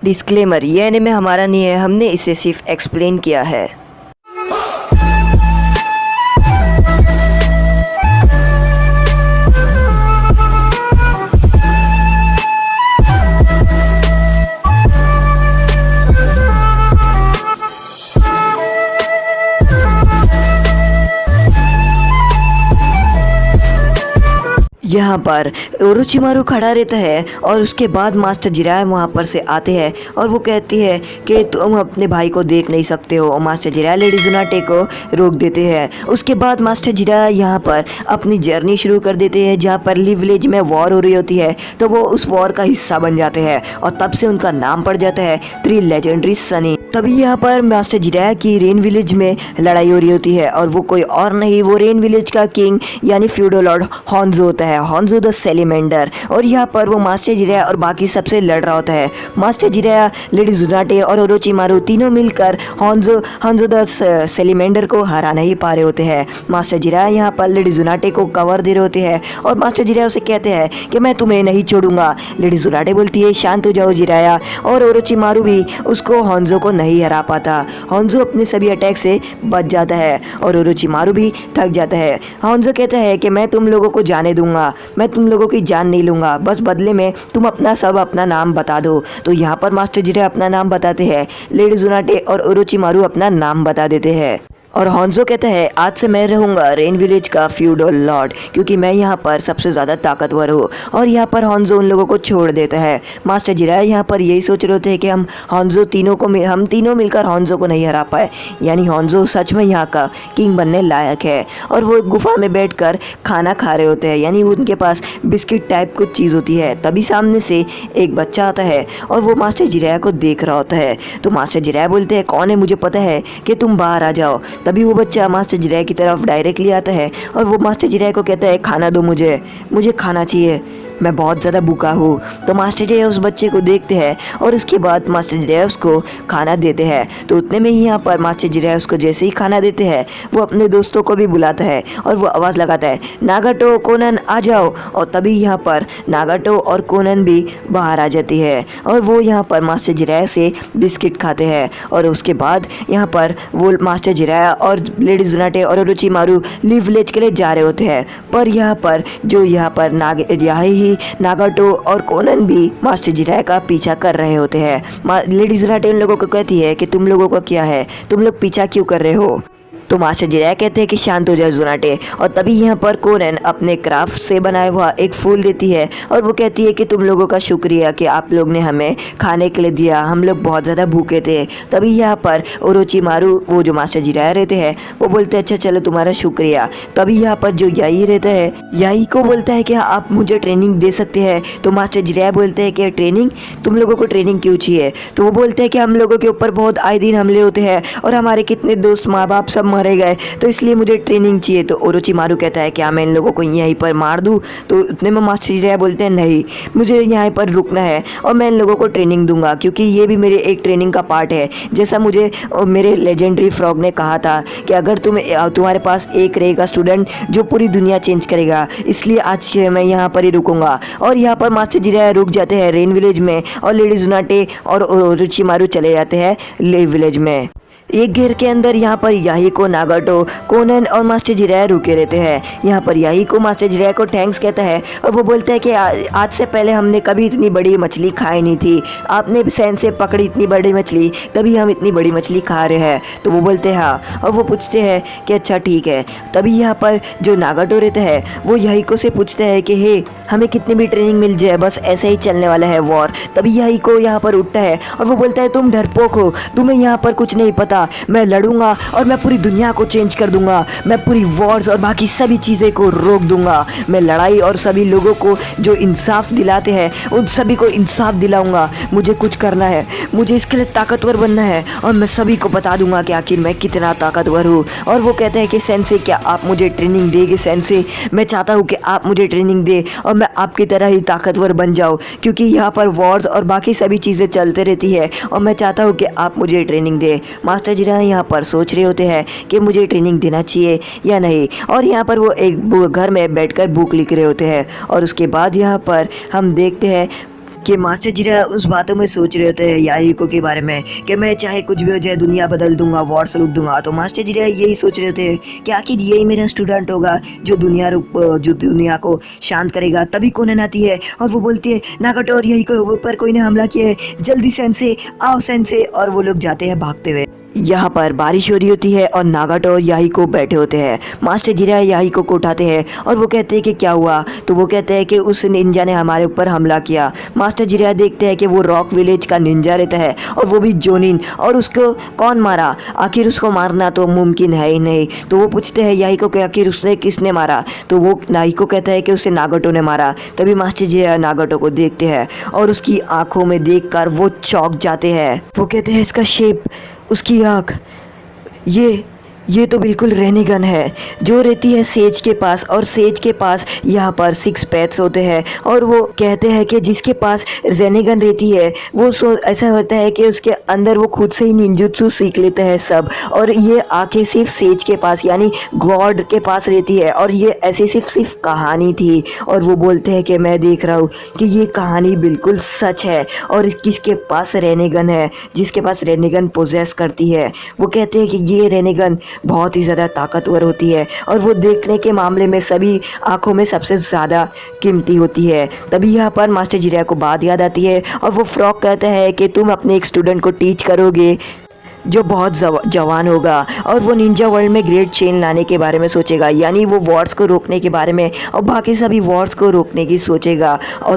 Disclaimer, ये anime हमारा नहीं है, हमने इसे सिर्फ एक्सप्लेन किया है। यहाँ पर ओरोचिमारू खड़ा रहता है और उसके बाद मास्टर जिराया वहाँ पर से आते हैं और वो कहती है कि तुम अपने भाई को देख नहीं सकते हो, और मास्टर जिराया लेडी जुनाटे को रोक देते हैं। उसके बाद मास्टर जिराया यहाँ पर अपनी जर्नी शुरू कर देते हैं, जहाँ पर ली विलेज में वॉर हो रही होती है, तो वो उस वॉर का हिस्सा बन जाते हैं और तब से उनका नाम पड़ जाता है 3 लेजेंडरी सनी। तभी यहाँ पर मास्टर जिराया की रेन विलेज में लड़ाई हो रही होती है और वो कोई और नहीं, वो रेन विलेज का किंग यानी फ्यूडल लॉर्ड हॉन्जो होता है, हॉन्जो द सेलिमेंडर। और यहाँ पर वो मास्टर जिराया और बाकी सबसे लड़ रहा होता है। मास्टर जिराया, लेडी जुनाटे और ओरोचिमारू तीनों मिलकर हॉन्जो द सेलिमेंडर को हरा नहीं पा रहे होते हैं। मास्टर जिराया यहाँ पर लेडी जुनाटे को कवर दे रहे होते हैं और मास्टर जिराया उसे कहते हैं कि मैं तुम्हें नहीं छोड़ूंगा। लेडी जुनाटे बोलती है शांत हो जाओ जिराया, और ओरोचिमारू भी उसको हॉन्जो को नहीं हरा पाता। हॉन्जो अपने सभी अटैक से बच जाता है और ओरोचिमारू भी थक जाता है। हॉन्जो कहता है कि मैं तुम लोगों को जाने दूंगा, मैं तुम लोगों की जान नहीं लूंगा, बस बदले में तुम अपना नाम बता दो। तो यहाँ पर मास्टर जिराया अपना नाम बताते हैं, लेडी जुनाटे और ओरोचिमारू अपना नाम बता देते हैं। और हॉन्जो कहता है आज से मैं रहूँगा रेन विलेज का फ्यूडल लॉर्ड, क्योंकि मैं यहाँ पर सबसे ज़्यादा ताकतवर हूँ। और यहाँ पर हॉन्जो उन लोगों को छोड़ देता है। मास्टर जिराया यहाँ पर यही सोच रहे होते हैं कि हम तीनों मिलकर हॉन्जो को नहीं हरा पाए, यानी हॉन्जो सच में यहाँ का किंग बनने लायक है। और वो एक गुफा में बैठकर खाना खा रहे होते हैं, यानी उनके पास बिस्किट टाइप कुछ चीज़ होती है। तभी सामने से एक बच्चा आता है और वो मास्टर जिराया को देख रहा होता है। तो मास्टर जिराया बोलते हैं कौन है, मुझे पता है कि तुम बाहर आ जाओ। तभी वो बच्चा मास्टर जिराया की तरफ डायरेक्टली आता है और वो मास्टर जिराया को कहता है खाना दो, मुझे खाना चाहिए, मैं बहुत ज़्यादा भूखा हूँ। तो मास्टर जिराया उस बच्चे को देखते हैं और उसके बाद मास्टर जिराया उसको खाना देते हैं। तो उतने में ही यहाँ पर मास्टर जिराया उसको जैसे ही खाना देते हैं, वो अपने दोस्तों को भी बुलाता है और वो आवाज़ लगाता है नागाटो कोनन आ जाओ। और तभी यहाँ पर नागाटो और कोनन भी बाहर आ जाती है और वो यहाँ पर मास्टर जिराया से बिस्किट खाते हैं। और उसके बाद यहाँ पर वो मास्टर जिराया और लेडी जुनाटे और ओरोचिमारू ली विलेज के लिए जा रहे होते हैं। पर यहाँ पर नागाटो और कोनन भी मास्टर जिराया का पीछा कर रहे होते हैं। लेडी जुनाटे उन लोगों को कहती है कि तुम लोगों को क्या है, तुम लोग पीछा क्यों कर रहे हो। तो मास्टर जिराया कहते हैं कि शांत हो जाओ जुनाटे। और तभी यहाँ पर कोनन अपने क्राफ्ट से बनाया हुआ एक फूल देती है और वो कहती है कि तुम लोगों का शुक्रिया कि आप लोग ने हमें खाने के लिए दिया, हम लोग बहुत ज़्यादा भूखे थे। तभी यहाँ पर ओरोचिमारू, वो जो मास्टर जिराया रहते हैं, वो बोलते हैं अच्छा चलो तुम्हारा शुक्रिया। तभी यहाँ पर जो याई रहता है, याई को बोलता है कि आप मुझे ट्रेनिंग दे सकते हैं। तो मास्टर जिराया बोलते हैं कि ट्रेनिंग, तुम लोगों को ट्रेनिंग क्यों चाहिए। तो वो बोलते हैं कि हम लोगों के ऊपर बहुत आए दिन हमले होते हैं और हमारे कितने दोस्त माँ बाप सब मारे गए, तो इसलिए मुझे ट्रेनिंग चाहिए। तो ओरोचिमारू कहता है क्या मैं इन लोगों को यहीं पर मार दूं। तो उतने में मास्टर जिराया बोलते हैं नहीं, मुझे यहाँ पर रुकना है और मैं इन लोगों को ट्रेनिंग दूंगा, क्योंकि ये भी मेरे एक ट्रेनिंग का पार्ट है। जैसा मुझे मेरे लेजेंडरी फ्रॉग ने कहा था कि अगर तुम्हारे पास एक रहेगा स्टूडेंट जो पूरी दुनिया चेंज करेगा, इसलिए आज मैं यहाँ पर ही रुकूंगा। और यहाँ पर मास्टर जिराया रुक जाते हैं रेन विलेज में और लेडी जुनाटे और ओरोचिमारू चले जाते हैं ले विलेज में। एक घेर के अंदर यहाँ पर याहिको, नागाटो, कोनन और मास्टर जिराया रुके रहते हैं। यहाँ पर याहिको मास्टर जिराया को थैंक्स कहता है और वो बोलता है कि आज से पहले हमने कभी इतनी बड़ी मछली खाई नहीं थी, आपने सैन से पकड़ी इतनी बड़ी मछली, तभी हम इतनी बड़ी मछली खा रहे हैं। तो वो बोलते हैं हाँ, और वो पूछते हैं कि अच्छा ठीक है। तभी यहाँ पर जो नागाटो रहता है वो याहिको से पूछता है कि हे हमें कितनी भी ट्रेनिंग मिल जाए, बस ऐसे ही चलने वाला है वॉर। तभी याहिको यहाँ पर उठता है और वो बोलता है तुम डरपोक हो, तुम्हें यहाँ पर कुछ नहीं पता, मैं लड़ूंगा और मैं पूरी दुनिया को चेंज कर दूंगा, मैं पूरी वॉर्स और बाकी सभी चीज़ें को रोक दूंगा, मैं लड़ाई और सभी लोगों को जो इंसाफ दिलाते हैं उन सभी को इंसाफ दिलाऊंगा। मुझे कुछ करना है, मुझे इसके लिए ताकतवर बनना है और मैं सभी को बता दूंगा कि आखिर मैं कितना ताकतवर हूँ। और वो कहते हैं कि सेंसे क्या आप मुझे ट्रेनिंग देंगे सेंसे, मैं चाहता हूँ कि आप मुझे ट्रेनिंग दे और मैं आपकी तरह ही ताकतवर बन जाऊँ, क्योंकि यहाँ पर वॉर्स और बाकी सभी चीज़ें चलते रहती है और मैं चाहता हूँ कि आप मुझे ट्रेनिंग दे। मास्टर जिराया यहाँ पर सोच रहे होते हैं कि मुझे ट्रेनिंग देना चाहिए या नहीं। और यहाँ पर वो एक घर में बैठकर बुक लिख रहे होते हैं। और उसके बाद यहाँ पर हम देखते हैं कि मास्टर जिरा उस बातों में सोच रहे होते हैं याहिको के बारे में कि मैं चाहे कुछ भी हो जाए दुनिया बदल दूंगा, वॉर्स रोक दूंगा। तो मास्टर जिरा यही सोच रहे होते हैं कि आखिर यही मेरा स्टूडेंट होगा जो दुनिया को शांत करेगा। तभी कोनन आती है और वो बोलती है नागाटो और याहिको ऊपर कोई ने हमला किया है, जल्दी सेंसे आओ सेंसे। और वो लोग जाते हैं भागते हुए। यहाँ पर बारिश हो रही होती है और नागाटो और याहिको बैठे होते हैं। मास्टर जिरा याहिको को उठाते हैं और वो कहते हैं कि क्या हुआ। तो वो कहते हैं कि उस निंजा ने हमारे ऊपर हमला किया। मास्टर जिरा देखते हैं कि वो रॉक विलेज का निंजा रहता है और वो भी जोनिन, और उसको कौन मारा, आखिर उसको मारना तो मुमकिन है ही नहीं। तो वो पूछते हैं याहिको कि आखिर उसने किसने मारा। तो वो याहिको कहता है कि उसे नागाटो ने मारा। तभी मास्टर जिरा नागाटो को देखते हैं और उसकी आंखों में देखकर वो चौंक जाते हैं। वो कहते हैं इसका शेप, उसकी आँख, ये तो बिल्कुल रेनिगन है जो रहती है सेज के पास। और सेज के पास यहाँ पर 6 पैथ्स होते हैं और वो कहते हैं कि जिसके पास रेनिगन रहती है वो ऐसा होता है कि उसके अंदर वो खुद से ही निंजुत्सु सीख लेते हैं सब। और ये आके सिर्फ सेज के पास यानी गॉड के पास रहती है और ये ऐसी सिर्फ कहानी थी। और वो बोलते हैं कि मैं देख रहा हूँ कि ये कहानी बिल्कुल सच है और किसके पास रेनिगन है, जिसके पास रेनिगन पोजेस करती है। वो कहते हैं कि ये रेनिगन बहुत ही ज़्यादा ताकतवर होती है और वो देखने के मामले में सभी आंखों में सबसे ज़्यादा कीमती होती है। तभी यहाँ पर मास्टर जिरा को बात याद आती है और वो फ्रॉक कहता है कि तुम अपने एक स्टूडेंट को टीच करोगे जो बहुत जवान होगा और वो निंजा वर्ल्ड में ग्रेट चेंज लाने के बारे में सोचेगा, यानी वो वॉर्स को रोकने के बारे में और बाकी सभी वॉर्स को रोकने की सोचेगा। और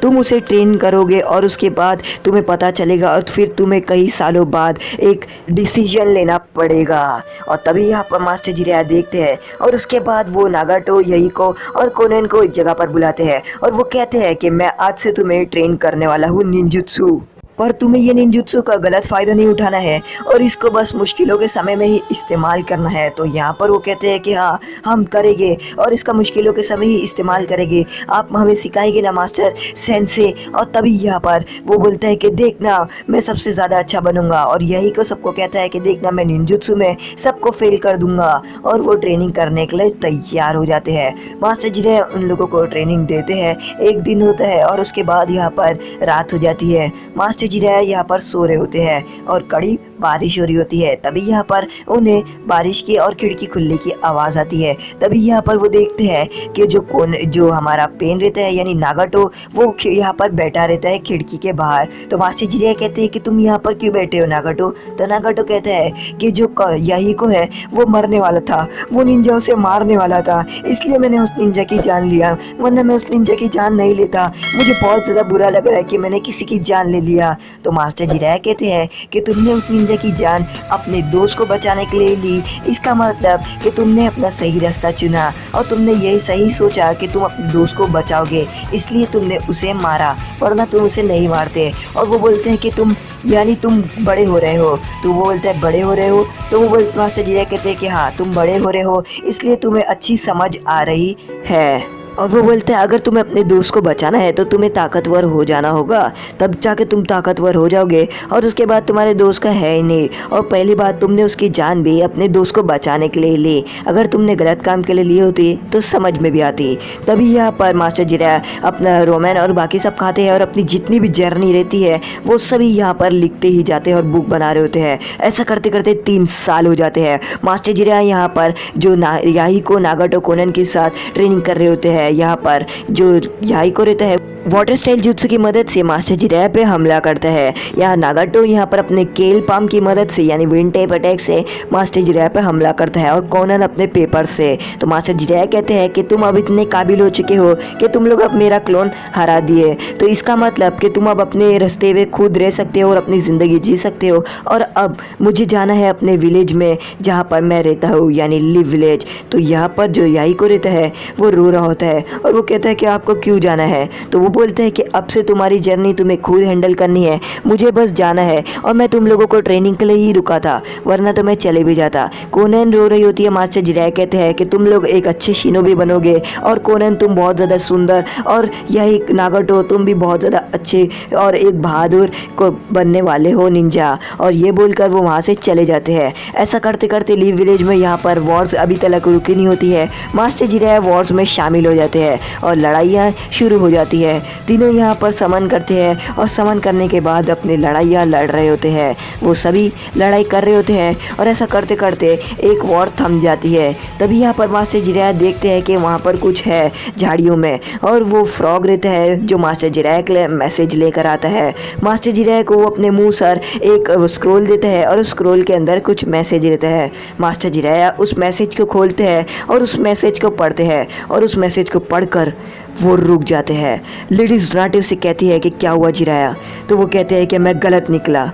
तुम उसे ट्रेन करोगे और उसके बाद तुम्हें पता चलेगा और फिर तुम्हें कई सालों बाद एक डिसीजन लेना पड़ेगा। और तभी यहाँ पर मास्टर जिरा देखते हैं और उसके बाद वो नागाटो, याहिको और कोनन को एक जगह पर बुलाते हैं और वो कहते हैं कि मैं आज से तुम्हें ट्रेन करने वाला हूँ निंजुत्सु, पर तुम्हें ये निंजुत्सु का गलत फ़ायदा नहीं उठाना है और इसको बस मुश्किलों के समय में ही इस्तेमाल करना है। तो यहाँ पर वो कहते हैं कि हाँ हम करेंगे और इसका मुश्किलों के समय ही इस्तेमाल करेंगे, आप हमें सिखाएंगे ना मास्टर सेंसे। और तभी यहाँ पर वो बोलता है कि देखना मैं सबसे ज़्यादा अच्छा बनूंगा। और यही को सबको कहता है कि देखना मैं निंजुत्सु में सबको फेल कर दूंगा। और वो ट्रेनिंग करने के लिए तैयार हो जाते हैं। मास्टर जिरा उन लोगों को ट्रेनिंग देते हैं। एक दिन होता है और उसके बाद यहाँ पर रात हो जाती है। मास्टर जिरा यहाँ पर सो रहे होते हैं और कड़ी बारिश हो रही होती है। तभी यहाँ पर उन्हें बारिश की और खिड़की खुलने की आवाज़ आती है। तभी यहाँ पर वो देखते हैं कि जो हमारा पेन रहता है यानी नागाटो वो यहाँ पर बैठा रहता है खिड़की के बाहर। तो मास्टर जिरा कहते हैं कि तुम यहाँ पर क्यों बैठे हो नागाटो। तो नागाटो कहता है कि जो याहिको है वो मरने वाला था, वो निंजा उसे मारने वाला था, इसलिए मैंने उस निंजा की जान लिया, वरना मैं उस निंजा की जान नहीं लेता। मुझे बहुत ज़्यादा बुरा लग रहा है कि मैंने किसी की जान ले लिया। तो मास्टर जिरा कहते हैं कि तुमने उस निंजा की जान अपने दोस्त को बचाने के लिए ली, इसका मतलब कि तुमने अपना सही रास्ता चुना और तुमने यही सही सोचा कि तुम अपने दोस्त को बचाओगे, इसलिए तुमने उसे मारा, वरना तुम उसे नहीं मारते। और वो बोलते हैं कि तुम बड़े हो रहे हो। तो वो बोलता है बड़े हो रहे हो। तो वो मास्टर जिरा कहते हैं कि हाँ तुम बड़े हो रहे हो, इसलिए तुम्हें अच्छी समझ आ रही है। और वो बोलते हैं अगर तुम्हें अपने दोस्त को बचाना है तो तुम्हें ताकतवर हो जाना होगा, तब जाके तुम ताकतवर हो जाओगे। और उसके बाद तुम्हारे दोस्त का है ही नहीं। और पहली बात तुमने उसकी जान भी अपने दोस्त को बचाने के लिए ली, अगर तुमने गलत काम के लिए ली होती तो समझ में भी आती। तभी यहाँ पर मास्टर जिरा अपना रोमन और बाकी सब खाते हैं और अपनी जितनी भी जर्नी रहती है वो सभी यहाँ पर लिखते ही जाते हैं और बुक बना रहे होते हैं। ऐसा करते करते 3 साल हो जाते हैं। मास्टर जिरा यहाँ पर जो याहिको, नागाटो, कोनन के साथ ट्रेनिंग कर रहे होते हैं। यहाँ पर जो याहिको रहता है वाटर स्टाइल जुत्सु की मदद से मास्टर जिरा पे हमला करता है। यहाँ नागाटो यहाँ पर अपने केल पाम की मदद से यानी विंड टाइप अटैक से मास्टर जिरा पे हमला करता है और कोनन अपने पेपर से। तो मास्टर जिरा कहते हैं कि तुम अब इतने काबिल हो चुके हो कि तुम लोग अब मेरा क्लोन हरा दिए, तो इसका मतलब कि तुम अब अपने रास्ते में खुद रह सकते हो और अपनी ज़िंदगी जी सकते हो। और अब मुझे जाना है अपने विलेज में जहाँ पर मैं रहता हूँ यानी लिव विलेज। तो यहाँ पर जो याहिको रहता है वो रो रहा होता है और वो कहता है कि आपको क्यों जाना है। तो वो बोलते हैं कि अब से तुम्हारी जर्नी तुम्हें खुद हैंडल करनी है, मुझे बस जाना है और मैं तुम लोगों को ट्रेनिंग के लिए ही रुका था, वरना तो मैं चले भी जाता। कोनन रो रही होती है। मास्टर जिरा कहते हैं कि तुम लोग एक अच्छे शिनोबी बनोगे और कोनन तुम बहुत ज़्यादा सुंदर और यही नागाटो तुम भी बहुत ज़्यादा अच्छे और एक बहादुर को बनने वाले हो निंजा। और ये बोलकर वो वहाँ से चले जाते हैं। ऐसा करते करते लीव विलेज में यहाँ पर वॉर्स अभी तक रुकी नहीं होती है। मास्टर जिरा वॉर्स में शामिल हो जाते हैं और लड़ाइयाँ शुरू हो जाती है। तीनों यहाँ पर समन करते हैं और समन करने के बाद अपनी लड़ाइयाँ लड़ रहे होते हैं। वो सभी लड़ाई कर रहे होते हैं और ऐसा करते करते एक वॉर थम जाती है। तभी यहाँ पर मास्टर जिराया देखते हैं कि वहाँ पर कुछ है झाड़ियों में, और वो फ्रॉग रहता है जो मास्टर जिराया के लिए मैसेज लेकर आता है। मास्टर जिराया को वो अपने मुंह सर एक स्क्रोल देता है और उस स्क्रोल के अंदर कुछ मैसेज रहता है। मास्टर जिराया उस मैसेज को खोलते हैं और उस मैसेज को पढ़ते हैं और उस मैसेज को पढ़कर वो रुक जाते हैं। लेडी ज़ुनाटे उससे कहती है कि क्या हुआ जिराया? तो वो कहते हैं कि मैं गलत निकला,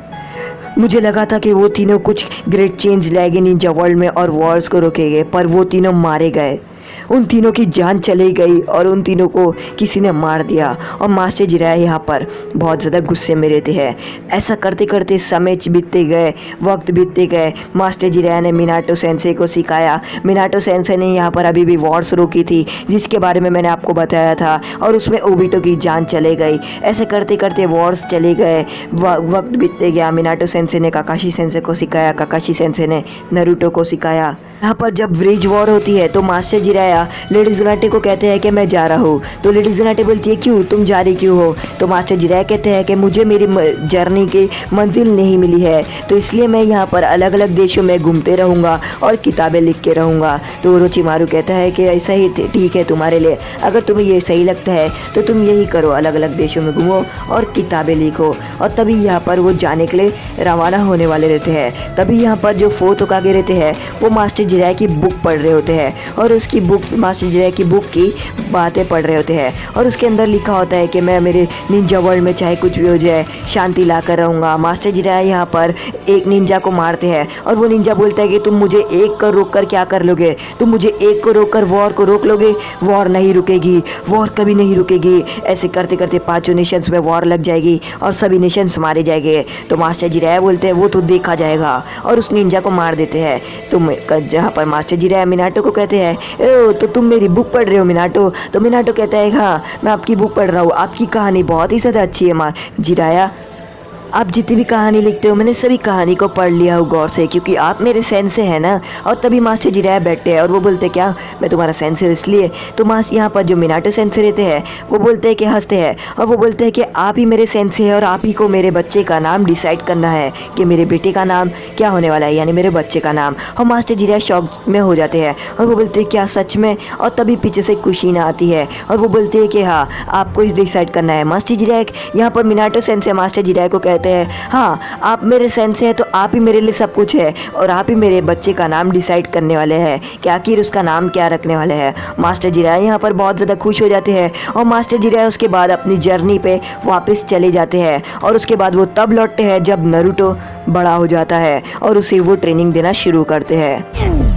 मुझे लगा था कि वो तीनों कुछ ग्रेट चेंज लाएंगे निंजा वर्ल्ड में और वॉर्स को रोकेंगे, पर वो तीनों मारे गए। उन तीनों की जान चली गई और उन तीनों को किसी ने मार दिया। और मास्टर जिराया यहाँ पर बहुत ज़्यादा गुस्से में रहते हैं। ऐसा करते करते समय बीतते गए, वक्त बीतते गए। मास्टर जिराया ने मिनाटो सेंसे को सिखाया। मिनाटो सेंसे ने यहाँ पर अभी भी वॉर्स रोकी थी जिसके बारे में मैंने आपको बताया था, और उसमें ओबिटो की जान चले गई। ऐसे करते करते वॉर्स चले गए, वक्त बीतते गया। मिनाटो सेंसे ने काकाशी सेंसे को सिखाया, काकाशी सेंसे ने नारुतो को सिखाया। यहाँ पर जब ब्रिज वॉर होती है तो मास्टर जिराया लेडी ज़ुनाटे को कहते हैं कि मैं जा रहा हूँ। तो लेडी ज़ुनाटे बोलती है क्यों, तुम जा रही क्यों हो? तो मास्टर जिराया कहते हैं कि मुझे मेरी जर्नी की मंजिल नहीं मिली है, तो इसलिए मैं यहाँ पर अलग अलग देशों में घूमते रहूँगा और किताबें लिख के रहूँगा। तो ओरोचिमारू कहता है कि ऐसा ही ठीक है तुम्हारे लिए, अगर तुम्हें ये सही लगता है तो तुम यही करो, अलग अलग देशों में घूमो और किताबें लिखो। और तभी यहाँ पर वो जाने के लिए रवाना होने वाले रहते हैं। तभी यहाँ पर जो फोर्थ होकागे रहते हैं वो मास्टर जिराया की बुक पढ़ रहे होते हैं और उसकी बुक, मास्टर जिराया की बुक की बातें पढ़ रहे होते हैं, और उसके अंदर लिखा होता है कि मैं मेरे निंजा वर्ल्ड में चाहे कुछ भी हो जाए शांति ला कर रहूँगा। मास्टर जिराया यहाँ पर एक निंजा को मारते हैं और वो निंजा बोलता है कि तुम मुझे एक को रोक कर क्या कर लोगे? तुम मुझे एक को रोक कर वॉर को रोक लोगे? वॉर नहीं रुकेगी, वॉर कभी नहीं रुकेगी। ऐसे करते करते पांचों नेशंस में वॉर लग जाएगी और सभी नेशंस मारे जाएंगे। तो मास्टर जिराया बोलते हैं वो तो देखा जाएगा, और उस निंजा को मार देते हैं। तुम जहाँ पर मास्टर जिराया मिनाटो को कहते हैं ओ तो तुम मेरी बुक पढ़ रहे हो मिनाटो? तो मिनाटो कहता है हाँ मैं आपकी बुक पढ़ रहा हूँ, आपकी कहानी बहुत ही ज़्यादा अच्छी है माँ जिराया, आप जितनी भी कहानी लिखते हो मैंने सभी कहानी को पढ़ लिया हो गौर से, क्योंकि आप मेरे सेंसे हैं ना। और तभी मास्टर जिराया बैठते हैं और वो बोलते हैं क्या मैं तुम्हारा सेंसे हूँ इसलिए? तो यहाँ पर जो मिनाटो सेंसे रहते हैं वो बोलते हैं कि हंसते हैं और वो बोलते हैं कि आप ही मेरे सेंसे हैं और आप ही को मेरे बच्चे का नाम डिसाइड करना है कि मेरे बेटे का नाम क्या होने वाला है, यानी मेरे बच्चे का नाम। और मास्टर जिराया शॉक में हो जाते हैं और वो बोलते हैं क्या सच में? और तभी पीछे से कुशीना आती है और वो बोलते हैं कि हाँ आपको इस डिसाइड करना है। मास्टर जिराया यहाँ पर मिनाटो सेंसे मास्टर जिराया को कहते हैं हाँ आप मेरे सेंसे हैं तो आप ही मेरे लिए सब कुछ है, और आप ही मेरे बच्चे का नाम डिसाइड करने वाले हैं कि आखिर उसका नाम क्या रखने वाले हैं। मास्टर जिराया यहाँ पर बहुत ज़्यादा खुश हो जाते हैं और मास्टर जिराया उसके बाद अपनी जर्नी पे वापस चले जाते हैं, और उसके बाद वो तब लौटते हैं जब नारुतो बड़ा हो जाता है और उसे वो ट्रेनिंग देना शुरू करते हैं।